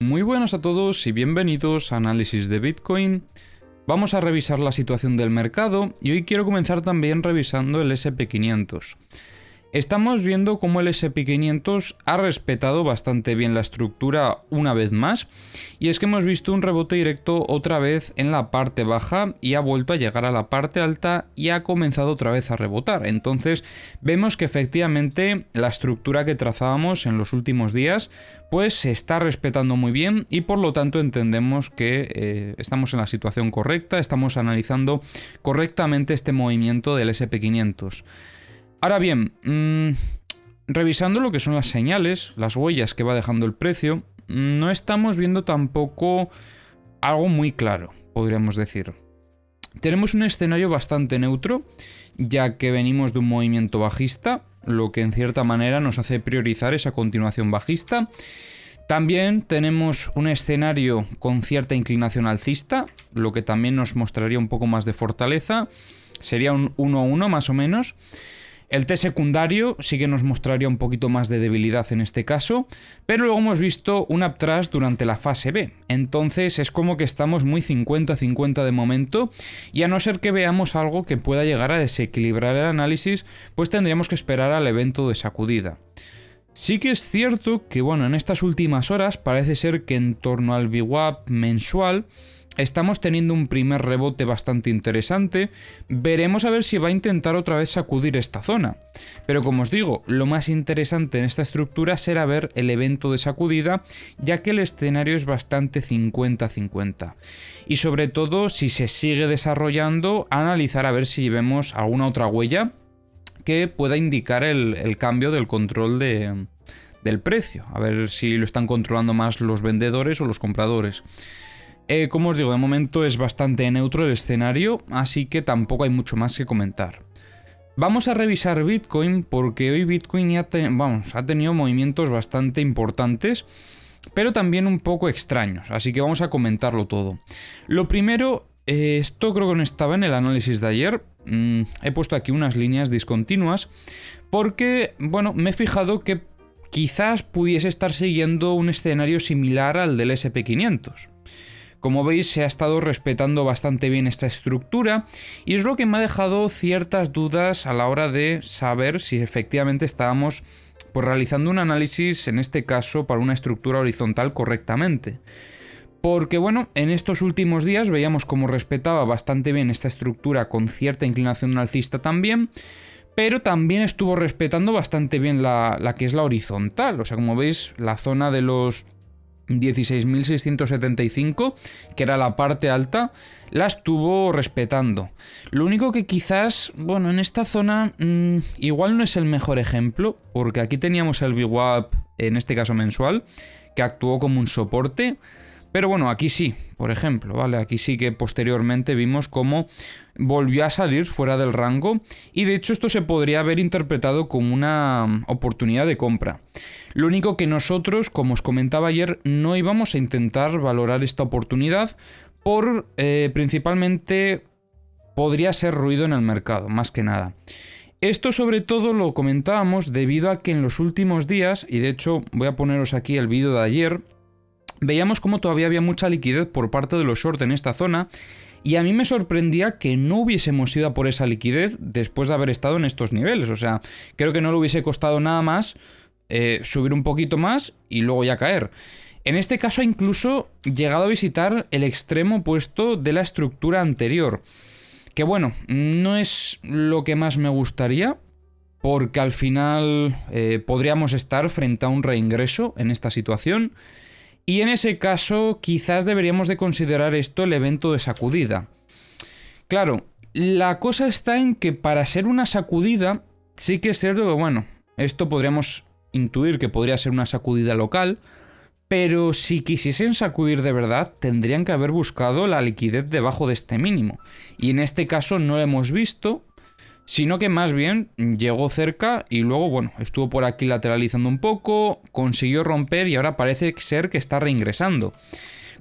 Muy buenas a todos y bienvenidos a Análisis de Bitcoin. Vamos a revisar la situación del mercado y hoy quiero comenzar también revisando el S&P500. Estamos viendo cómo el S&P500 ha respetado bastante bien la estructura una vez más, y es que hemos visto un rebote directo otra vez en la parte baja y ha vuelto a llegar a la parte alta y ha comenzado otra vez a rebotar. Entonces vemos que efectivamente la estructura que trazábamos en los últimos días pues se está respetando muy bien y por lo tanto entendemos que estamos en la situación correcta, estamos analizando correctamente este movimiento del S&P500. Ahora bien, revisando lo que son las señales, las huellas que va dejando el precio, no estamos viendo tampoco algo muy claro, podríamos decir. Tenemos un escenario bastante neutro, ya que venimos de un movimiento bajista, lo que en cierta manera nos hace priorizar esa continuación bajista. También tenemos un escenario con cierta inclinación alcista, lo que también nos mostraría un poco más de fortaleza. Sería un 1-1 más o menos. El T secundario sí que nos mostraría un poquito más de debilidad en este caso, pero luego hemos visto un uptrust durante la fase B. Entonces es como que estamos muy 50-50 de momento, y a no ser que veamos algo que pueda llegar a desequilibrar el análisis, pues tendríamos que esperar al evento de sacudida. Sí que es cierto que, bueno, en estas últimas horas parece ser que en torno al VWAP mensual estamos teniendo un primer rebote bastante interesante. Veremos a ver si va a intentar otra vez sacudir esta zona. Pero como os digo, lo más interesante en esta estructura será ver el evento de sacudida, ya que el escenario es bastante 50-50. Y sobre todo, si se sigue desarrollando, analizar a ver si vemos alguna otra huella que pueda indicar el cambio del control del precio. A ver si lo están controlando más los vendedores o los compradores. Como os digo, de momento es bastante neutro el escenario, así que tampoco hay mucho más que comentar. Vamos a revisar Bitcoin, porque hoy Bitcoin ya ha tenido movimientos bastante importantes, pero también un poco extraños, así que vamos a comentarlo todo. Lo primero, esto creo que no estaba en el análisis de ayer. He puesto aquí unas líneas discontinuas porque, bueno, me he fijado que quizás pudiese estar siguiendo un escenario similar al del S&P500. Como veis, se ha estado respetando bastante bien esta estructura y es lo que me ha dejado ciertas dudas a la hora de saber si efectivamente estábamos pues realizando un análisis, en este caso para una estructura horizontal correctamente. Porque bueno, en estos últimos días veíamos cómo respetaba bastante bien esta estructura con cierta inclinación alcista también, pero también estuvo respetando bastante bien la que es la horizontal. O sea, como veis, la zona de los 16.675, que era la parte alta, la estuvo respetando. Lo único que quizás, bueno, en esta zona igual no es el mejor ejemplo, porque aquí teníamos el VWAP, en este caso mensual, que actuó como un soporte. Pero bueno, aquí sí, por ejemplo, ¿vale? Aquí sí que posteriormente vimos cómo volvió a salir fuera del rango y de hecho esto se podría haber interpretado como una oportunidad de compra. Lo único que nosotros, como os comentaba ayer, no íbamos a intentar valorar esta oportunidad por principalmente podría ser ruido en el mercado, más que nada. Esto sobre todo lo comentábamos debido a que en los últimos días, y de hecho voy a poneros aquí el vídeo de ayer, veíamos como todavía había mucha liquidez por parte de los short en esta zona y a mí me sorprendía que no hubiésemos ido a por esa liquidez después de haber estado en estos niveles. O sea, creo que no le hubiese costado nada más subir un poquito más y luego ya caer. En este caso ha incluso llegado a visitar el extremo opuesto de la estructura anterior. Que bueno, no es lo que más me gustaría, porque al final podríamos estar frente a un reingreso en esta situación. Y en ese caso, quizás deberíamos de considerar esto el evento de sacudida. Claro, la cosa está en que para ser una sacudida, sí que es cierto que, bueno, esto podríamos intuir que podría ser una sacudida local, pero si quisiesen sacudir de verdad, tendrían que haber buscado la liquidez debajo de este mínimo. Y en este caso no lo hemos visto, sino que más bien llegó cerca y luego, bueno, estuvo por aquí lateralizando un poco, consiguió romper y ahora parece ser que está reingresando.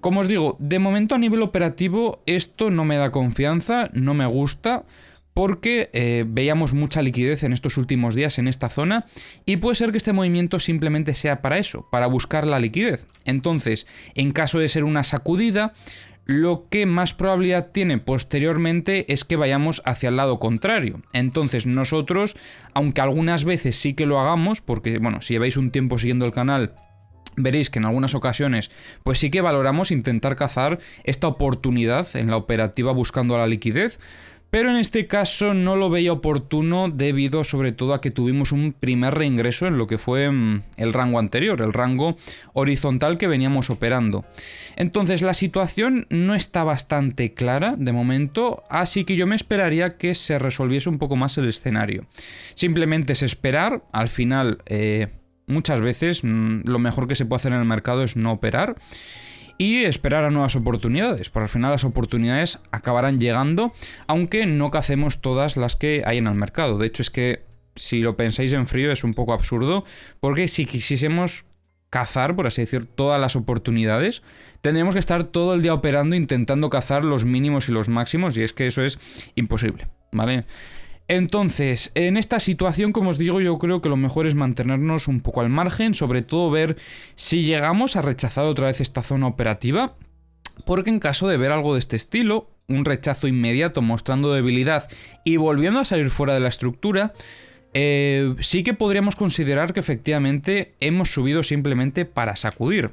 Como os digo, de momento a nivel operativo esto no me da confianza, no me gusta, porque veíamos mucha liquidez en estos últimos días en esta zona y puede ser que este movimiento simplemente sea para eso, para buscar la liquidez. Entonces, en caso de ser una sacudida, lo que más probabilidad tiene posteriormente es que vayamos hacia el lado contrario. Entonces nosotros, aunque algunas veces sí que lo hagamos, porque bueno, si lleváis un tiempo siguiendo el canal, veréis que en algunas ocasiones pues sí que valoramos intentar cazar esta oportunidad en la operativa buscando la liquidez, pero en este caso no lo veía oportuno debido sobre todo a que tuvimos un primer reingreso en lo que fue el rango anterior, el rango horizontal que veníamos operando. Entonces la situación no está bastante clara de momento, así que yo me esperaría que se resolviese un poco más el escenario. Simplemente es esperar, al final muchas veces lo mejor que se puede hacer en el mercado es no operar y esperar a nuevas oportunidades, porque al final las oportunidades acabarán llegando, aunque no cacemos todas las que hay en el mercado. De hecho es que si lo pensáis en frío es un poco absurdo, porque si quisiésemos cazar, por así decir, todas las oportunidades, tendríamos que estar todo el día operando intentando cazar los mínimos y los máximos, y es que eso es imposible, ¿vale? Entonces, en esta situación, como os digo, yo creo que lo mejor es mantenernos un poco al margen, sobre todo ver si llegamos a rechazar otra vez esta zona operativa, porque en caso de ver algo de este estilo, un rechazo inmediato mostrando debilidad y volviendo a salir fuera de la estructura, sí que podríamos considerar que efectivamente hemos subido simplemente para sacudir.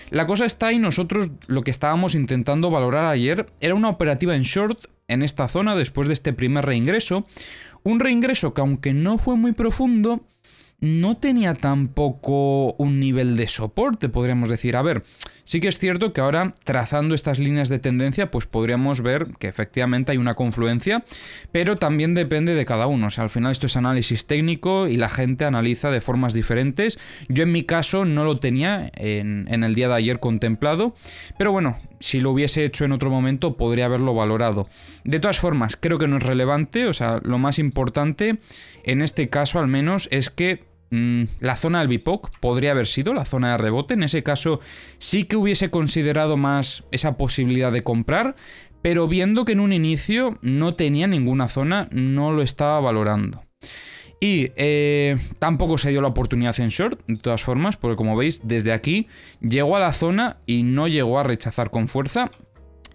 La cosa está ahí, nosotros lo que estábamos intentando valorar ayer era una operativa en short en esta zona después de este primer reingreso. Un reingreso que aunque no fue muy profundo, no tenía tampoco un nivel de soporte, podríamos decir. A ver, sí que es cierto que ahora trazando estas líneas de tendencia pues podríamos ver que efectivamente hay una confluencia, pero también depende de cada uno. O sea, al final esto es análisis técnico y la gente analiza de formas diferentes. Yo en mi caso no lo tenía en el día de ayer contemplado, pero bueno, si lo hubiese hecho en otro momento podría haberlo valorado. De todas formas, creo que no es relevante. O sea, lo más importante en este caso al menos es que la zona del BIPOC podría haber sido la zona de rebote. En ese caso sí que hubiese considerado más esa posibilidad de comprar, pero viendo que en un inicio no tenía ninguna zona, no lo estaba valorando. Y tampoco se dio la oportunidad en short, de todas formas, porque como veis, desde aquí llegó a la zona y no llegó a rechazar con fuerza,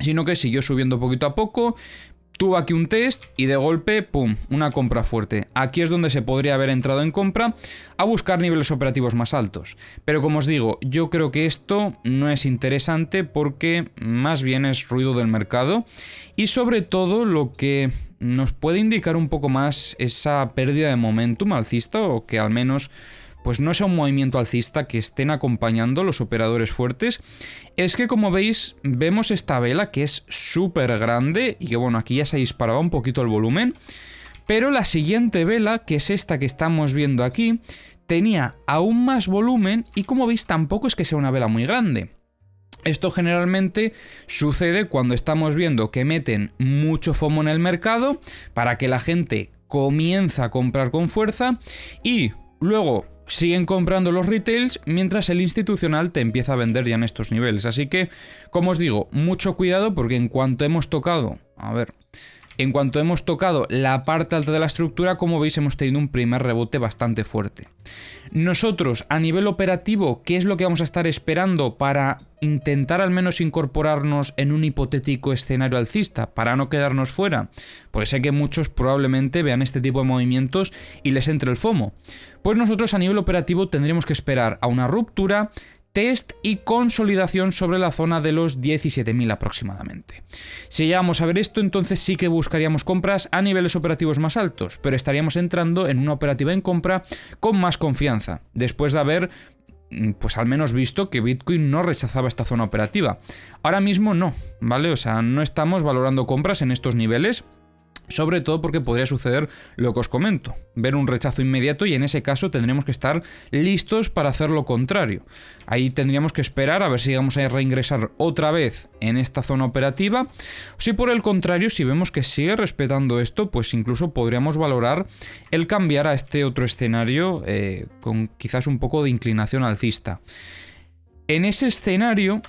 sino que siguió subiendo poquito a poco. Tuvo aquí un test y de golpe, ¡pum!, una compra fuerte. Aquí es donde se podría haber entrado en compra a buscar niveles operativos más altos. Pero como os digo, yo creo que esto no es interesante porque más bien es ruido del mercado y sobre todo lo que nos puede indicar un poco más esa pérdida de momentum alcista o que al menos pues no sea un movimiento alcista que estén acompañando los operadores fuertes, es que como veis, vemos esta vela que es súper grande y que bueno, aquí ya se disparaba un poquito el volumen, pero la siguiente vela, que es esta que estamos viendo aquí, tenía aún más volumen y como veis tampoco es que sea una vela muy grande. Esto generalmente sucede cuando estamos viendo que meten mucho FOMO en el mercado para que la gente comienza a comprar con fuerza y luego siguen comprando los retails mientras el institucional te empieza a vender ya en estos niveles. Así que, como os digo, mucho cuidado porque en cuanto hemos tocado la parte alta de la estructura, como veis, hemos tenido un primer rebote bastante fuerte. Nosotros, a nivel operativo, ¿qué es lo que vamos a estar esperando para intentar al menos incorporarnos en un hipotético escenario alcista, para no quedarnos fuera? Pues sé que muchos probablemente vean este tipo de movimientos y les entre el FOMO. Pues nosotros a nivel operativo tendremos que esperar a una ruptura, test y consolidación sobre la zona de los 17.000 aproximadamente. Si llegamos a ver esto, entonces sí que buscaríamos compras a niveles operativos más altos, pero estaríamos entrando en una operativa en compra con más confianza, después de haber pues al menos visto que Bitcoin no rechazaba esta zona operativa. Ahora mismo no, ¿vale? O sea, no estamos valorando compras en estos niveles, sobre todo porque podría suceder lo que os comento, ver un rechazo inmediato y en ese caso tendremos que estar listos para hacer lo contrario. Ahí tendríamos que esperar a ver si vamos a reingresar otra vez en esta zona operativa. Si por el contrario, si vemos que sigue respetando esto, pues incluso podríamos valorar el cambiar a este otro escenario con quizás un poco de inclinación alcista. En ese escenario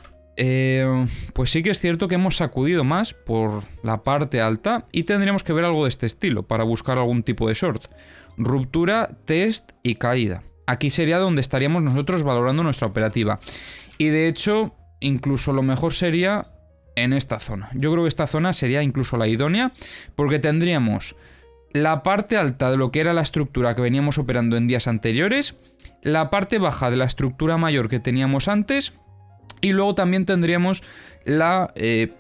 pues sí que es cierto que hemos sacudido más por la parte alta y tendríamos que ver algo de este estilo para buscar algún tipo de short. Ruptura, test y caída. Aquí sería donde estaríamos nosotros valorando nuestra operativa. Y de hecho, incluso lo mejor sería en esta zona. Yo creo que esta zona sería incluso la idónea, porque tendríamos la parte alta de lo que era la estructura que veníamos operando en días anteriores, la parte baja de la estructura mayor que teníamos antes, y luego también tendríamos la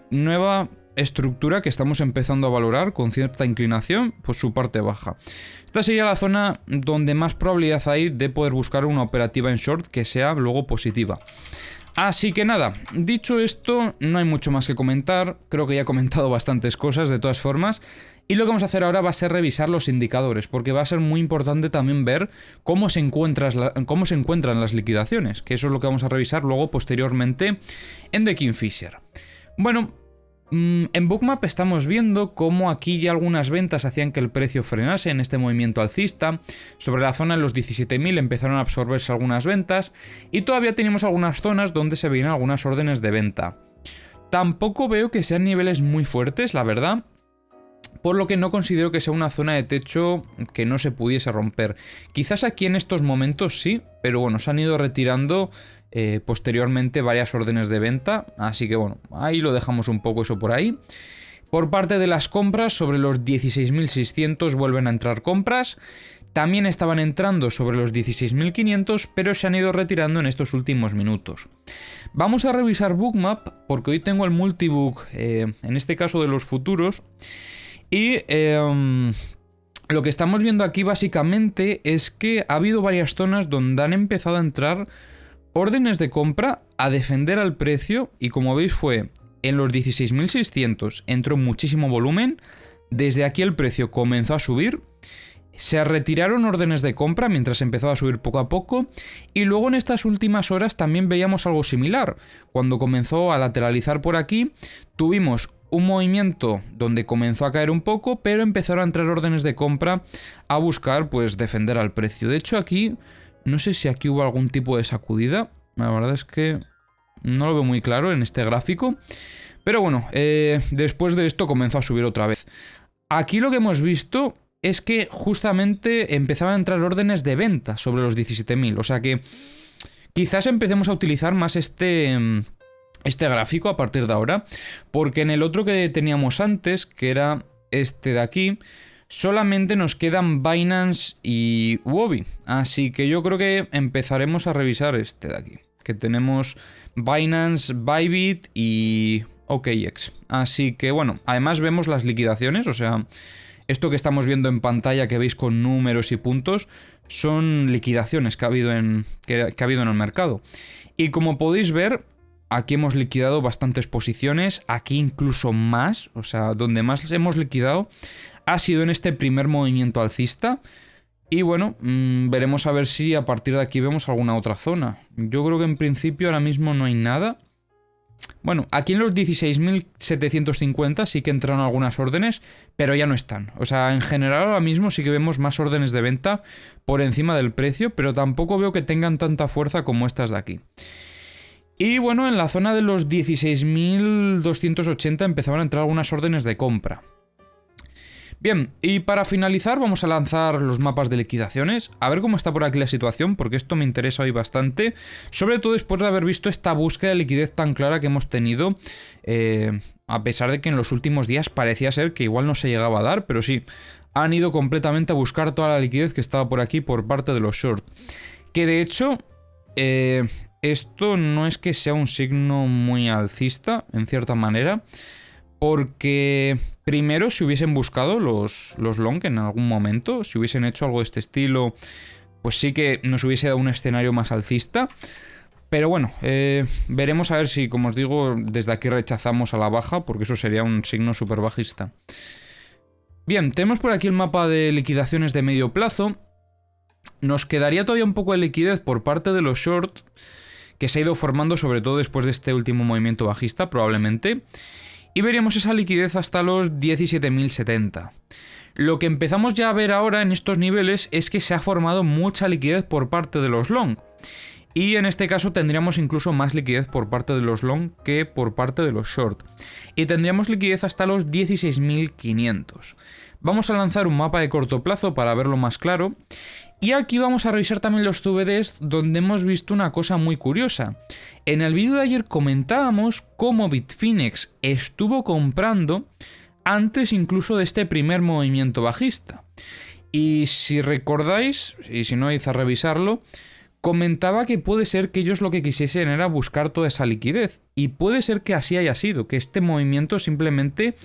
nueva estructura que estamos empezando a valorar con cierta inclinación, pues su parte baja. Esta sería la zona donde más probabilidad hay de poder buscar una operativa en short que sea luego positiva. Así que nada, dicho esto, no hay mucho más que comentar. Creo que ya he comentado bastantes cosas de todas formas. Y lo que vamos a hacer ahora va a ser revisar los indicadores, porque va a ser muy importante también ver cómo se encuentran las liquidaciones, que eso es lo que vamos a revisar luego posteriormente en The Kingfisher. Bueno, en Bookmap estamos viendo cómo aquí ya algunas ventas hacían que el precio frenase en este movimiento alcista. Sobre la zona de los 17.000 empezaron a absorberse algunas ventas y todavía tenemos algunas zonas donde se veían algunas órdenes de venta. Tampoco veo que sean niveles muy fuertes, la verdad, por lo que no considero que sea una zona de techo que no se pudiese romper. Quizás aquí en estos momentos sí, pero bueno, se han ido retirando posteriormente varias órdenes de venta, así que bueno, ahí lo dejamos un poco eso por ahí. Por parte de las compras, sobre los 16.600 vuelven a entrar compras. También estaban entrando sobre los 16.500, pero se han ido retirando en estos últimos minutos. Vamos a revisar Bookmap, porque hoy tengo el multibook, en este caso de los futuros. Y lo que estamos viendo aquí básicamente es que ha habido varias zonas donde han empezado a entrar órdenes de compra a defender al precio, y como veis fue en los 16.600, entró muchísimo volumen. Desde aquí el precio comenzó a subir, se retiraron órdenes de compra mientras empezaba a subir poco a poco, y luego en estas últimas horas también veíamos algo similar. Cuando comenzó a lateralizar por aquí, tuvimos un movimiento donde comenzó a caer un poco, pero empezaron a entrar órdenes de compra a buscar pues defender al precio. De hecho aquí, no sé si aquí hubo algún tipo de sacudida, la verdad es que no lo veo muy claro en este gráfico, pero bueno, después de esto comenzó a subir otra vez. Aquí lo que hemos visto es que justamente empezaban a entrar órdenes de venta sobre los 17.000, o sea que quizás empecemos a utilizar más este gráfico a partir de ahora, porque en el otro que teníamos antes, que era este de aquí, solamente nos quedan Binance y Huobi, así que yo creo que empezaremos a revisar este de aquí, que tenemos Binance, Bybit y OKX. Así que bueno, además vemos las liquidaciones, o sea, esto que estamos viendo en pantalla que veis con números y puntos son liquidaciones que ha habido en el mercado. Y como podéis ver, aquí hemos liquidado bastantes posiciones, aquí incluso más, o sea, donde más hemos liquidado ha sido en este primer movimiento alcista. Y bueno, veremos a ver si a partir de aquí vemos alguna otra zona. Yo creo que en principio ahora mismo no hay nada. Bueno, aquí en los 16.750 sí que entraron algunas órdenes, pero ya no están. O sea, en general ahora mismo sí que vemos más órdenes de venta por encima del precio, pero tampoco veo que tengan tanta fuerza como estas de aquí. Y bueno, en la zona de los 16.280 empezaban a entrar algunas órdenes de compra. Bien, y para finalizar vamos a lanzar los mapas de liquidaciones, a ver cómo está por aquí la situación, porque esto me interesa hoy bastante, sobre todo después de haber visto esta búsqueda de liquidez tan clara que hemos tenido, a pesar de que en los últimos días parecía ser que igual no se llegaba a dar, pero sí, han ido completamente a buscar toda la liquidez que estaba por aquí por parte de los short, que de hecho, esto no es que sea un signo muy alcista, en cierta manera, porque primero, si hubiesen buscado los long en algún momento, si hubiesen hecho algo de este estilo, pues sí que nos hubiese dado un escenario más alcista. Pero bueno, veremos a ver si, como os digo, desde aquí rechazamos a la baja, porque eso sería un signo súper bajista. Bien, tenemos por aquí el mapa de liquidaciones de medio plazo. Nos quedaría todavía un poco de liquidez por parte de los short, que se ha ido formando sobre todo después de este último movimiento bajista, probablemente. Y veríamos esa liquidez hasta los 17.070. Lo que empezamos ya a ver ahora en estos niveles es que se ha formado mucha liquidez por parte de los long. Y en este caso tendríamos incluso más liquidez por parte de los long que por parte de los short. Y tendríamos liquidez hasta los 16.500. Vamos a lanzar un mapa de corto plazo para verlo más claro. Y aquí vamos a revisar también los CVDs, donde hemos visto una cosa muy curiosa. En el vídeo de ayer comentábamos cómo Bitfinex estuvo comprando antes incluso de este primer movimiento bajista. Y si recordáis, y si no, hice a revisarlo, comentaba que puede ser que ellos lo que quisiesen era buscar toda esa liquidez. Y puede ser que así haya sido, que este movimiento simplemente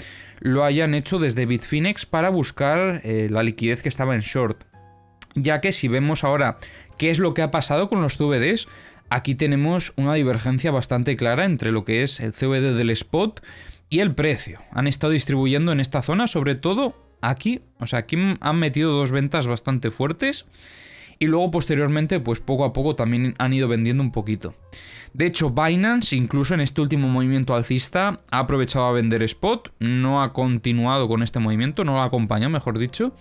lo hayan hecho desde Bitfinex para buscar la liquidez que estaba en short. Ya que si vemos ahora qué es lo que ha pasado con los CVDs, aquí tenemos una divergencia bastante clara entre lo que es el CVD del spot y el precio. Han estado distribuyendo en esta zona, sobre todo aquí. O sea, aquí han metido dos ventas bastante fuertes. Y luego posteriormente, pues poco a poco también han ido vendiendo un poquito. De hecho, Binance, incluso en este último movimiento alcista, ha aprovechado a vender spot. No ha continuado con este movimiento, no lo ha acompañado, mejor dicho.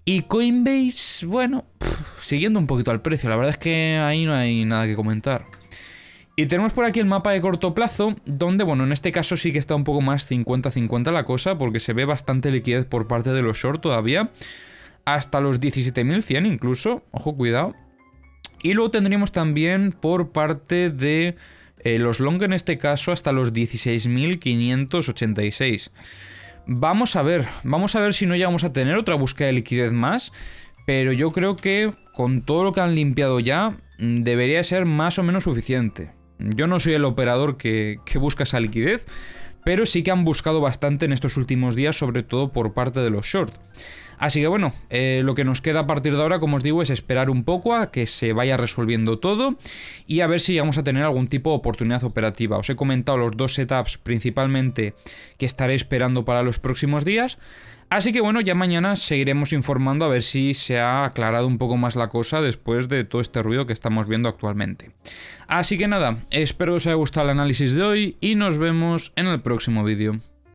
Y Coinbase, bueno, siguiendo un poquito al precio. La verdad es que ahí no hay nada que comentar. Y tenemos por aquí el mapa de corto plazo, donde, bueno, en este caso sí que está un poco más 50-50 la cosa, porque se ve bastante liquidez por parte de los short todavía, hasta los 17.100 incluso, ojo, cuidado. Y luego tendríamos también por parte de los long, en este caso, hasta los 16.586. Vamos a ver si no llegamos a tener otra búsqueda de liquidez más, pero yo creo que con todo lo que han limpiado ya, debería ser más o menos suficiente. Yo no soy el operador que busca esa liquidez, pero sí que han buscado bastante en estos últimos días, sobre todo por parte de los short. Así que bueno, lo que nos queda a partir de ahora, como os digo, es esperar un poco a que se vaya resolviendo todo y a ver si vamos a tener algún tipo de oportunidad operativa. Os he comentado los dos setups principalmente que estaré esperando para los próximos días. Así que bueno, ya mañana seguiremos informando a ver si se ha aclarado un poco más la cosa después de todo este ruido que estamos viendo actualmente. Así que nada, espero que os haya gustado el análisis de hoy y nos vemos en el próximo vídeo.